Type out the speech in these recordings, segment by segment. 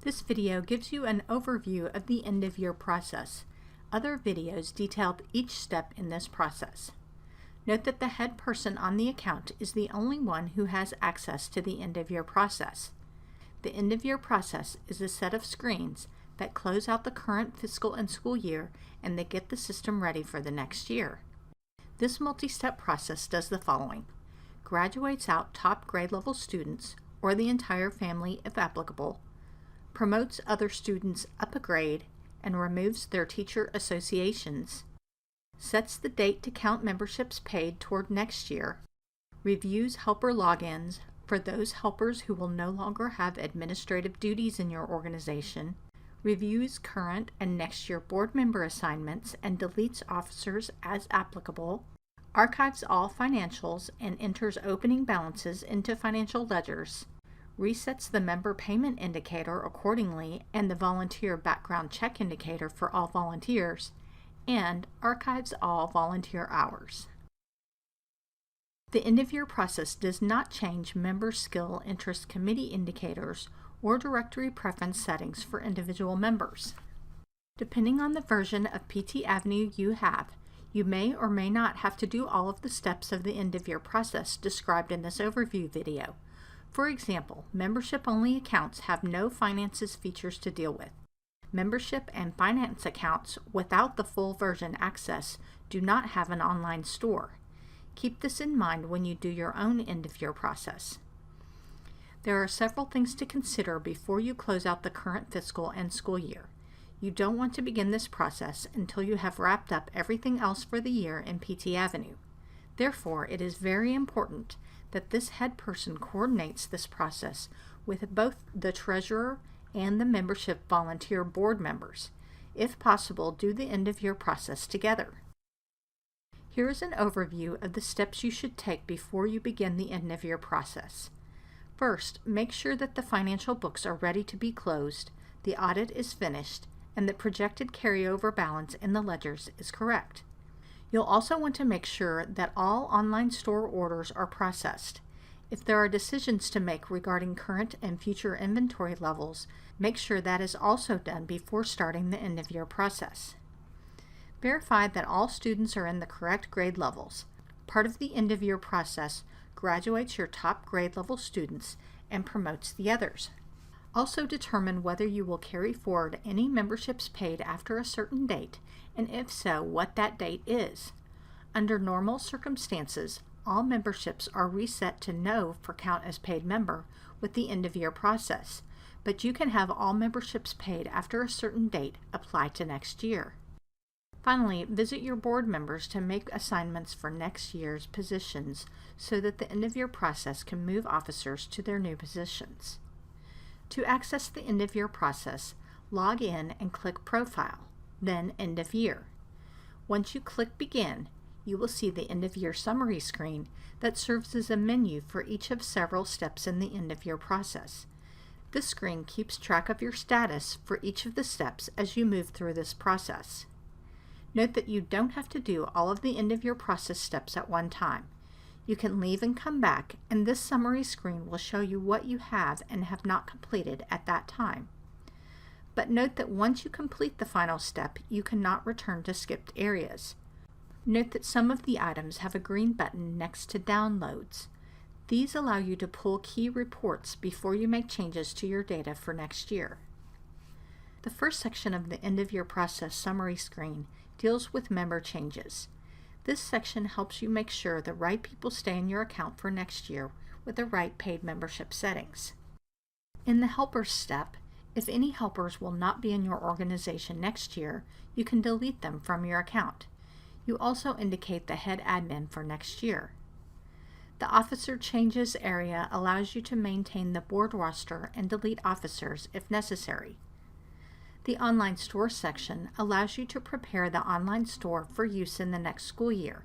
This video gives you an overview of the end-of-year process. Other videos detailed each step in this process. Note that the head person on the account is the only one who has access to the end-of-year process. The end-of-year process is a set of screens that close out the current fiscal and school year and that get the system ready for the next year. This multi-step process does the following: graduates out top grade level students, or the entire family if applicable, promotes other students up a grade, and removes their teacher associations, sets the date to count memberships paid toward next year, reviews helper logins for those helpers who will no longer have administrative duties in your organization, reviews current and next year board member assignments and deletes officers as applicable, archives all financials and enters opening balances into financial ledgers, resets the member payment indicator accordingly and the volunteer background check indicator for all volunteers, and archives all volunteer hours. The end-of-year process does not change member skill interest committee indicators or directory preference settings for individual members. Depending on the version of PT Avenue you have, you may or may not have to do all of the steps of the end-of-year process described in this overview video. For example, membership-only accounts have no finances features to deal with. Membership and finance accounts without the full version access do not have an online store. Keep this in mind when you do your own end-of-year process. There are several things to consider before you close out the current fiscal and school year. You don't want to begin this process until you have wrapped up everything else for the year in PT Avenue. Therefore, it is very important that this head person coordinates this process with both the treasurer and the membership volunteer board members. If possible, do the end-of-year process together. Here is an overview of the steps you should take before you begin the end-of-year process. First, make sure that the financial books are ready to be closed, the audit is finished, and the projected carryover balance in the ledgers is correct. You'll also want to make sure that all online store orders are processed. If there are decisions to make regarding current and future inventory levels, make sure that is also done before starting the end-of-year process. Verify that all students are in the correct grade levels. Part of the end-of-year process graduates your top grade level students and promotes the others. Also determine whether you will carry forward any memberships paid after a certain date, and if so, what that date is. Under normal circumstances, all memberships are reset to no for count as paid member with the end-of-year process, but you can have all memberships paid after a certain date apply to next year. Finally, visit your board members to make assignments for next year's positions so that the end-of-year process can move officers to their new positions. To access the end-of-year process, log in and click Profile, then End of Year. Once you click Begin, you will see the end-of-year summary screen that serves as a menu for each of several steps in the end-of-year process. This screen keeps track of your status for each of the steps as you move through this process. Note that you don't have to do all of the end-of-year process steps at one time. You can leave and come back, and this summary screen will show you what you have and have not completed at that time. But note that once you complete the final step, you cannot return to skipped areas. Note that some of the items have a green button next to Downloads. These allow you to pull key reports before you make changes to your data for next year. The first section of the end-of-year process summary screen deals with member changes. This section helps you make sure the right people stay in your account for next year with the right paid membership settings. In the Helpers step, if any helpers will not be in your organization next year, you can delete them from your account. You also indicate the head admin for next year. The Officer Changes area allows you to maintain the board roster and delete officers if necessary. The Online Store section allows you to prepare the online store for use in the next school year.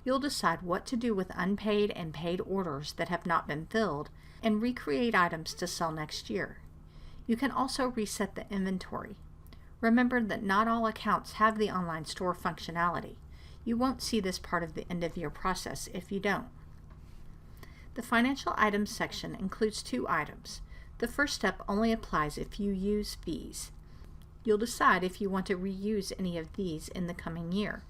You'll decide what to do with unpaid and paid orders that have not been filled and recreate items to sell next year. You can also reset the inventory. Remember that not all accounts have the online store functionality. You won't see this part of the end-of-year process if you don't. The Financial Items section includes two items. The first step only applies if you use fees. You'll decide if you want to reuse any of these in the coming year.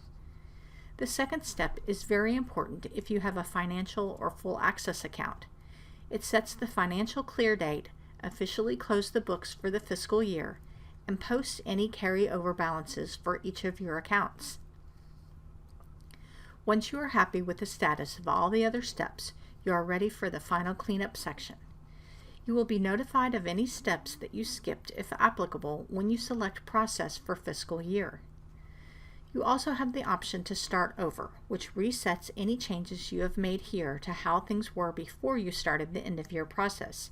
The second step is very important if you have a financial or full access account. It sets the financial clear date, officially close the books for the fiscal year, and posts any carryover balances for each of your accounts. Once you are happy with the status of all the other steps, you are ready for the final cleanup section. You will be notified of any steps that you skipped, if applicable, when you select Process for Fiscal Year. You also have the option to start over, which resets any changes you have made here to how things were before you started the end-of-year process.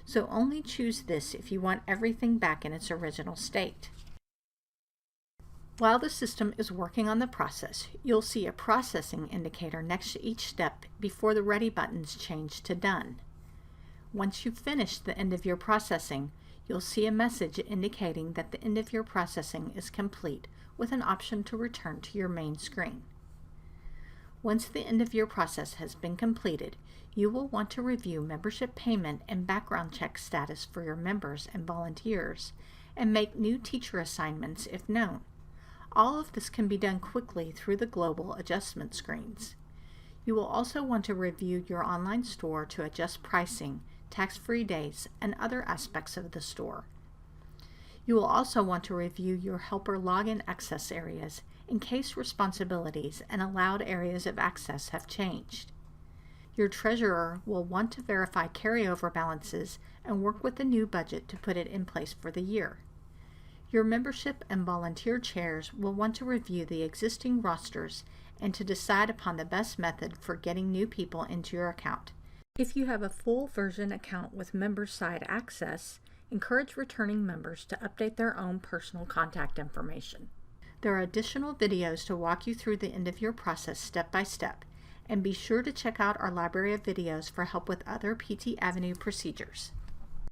So only choose this if you want everything back in its original state. While the system is working on the process, you'll see a processing indicator next to each step before the Ready buttons change to Done. Once you've finished the end-of-year processing, you'll see a message indicating that the end-of-year processing is complete, with an option to return to your main screen. Once the end-of-year process has been completed, you will want to review membership payment and background check status for your members and volunteers, and make new teacher assignments if known. All of this can be done quickly through the global adjustment screens. You will also want to review your online store to adjust pricing, tax-free days, and other aspects of the store. You will also want to review your helper login access areas in case responsibilities and allowed areas of access have changed. Your treasurer will want to verify carryover balances and work with the new budget to put it in place for the year. Your membership and volunteer chairs will want to review the existing rosters and to decide upon the best method for getting new people into your account. If you have a full version account with members side access, encourage returning members to update their own personal contact information. There are additional videos to walk you through the end-of-year process step by step, and be sure to check out our library of videos for help with other PT Avenue procedures.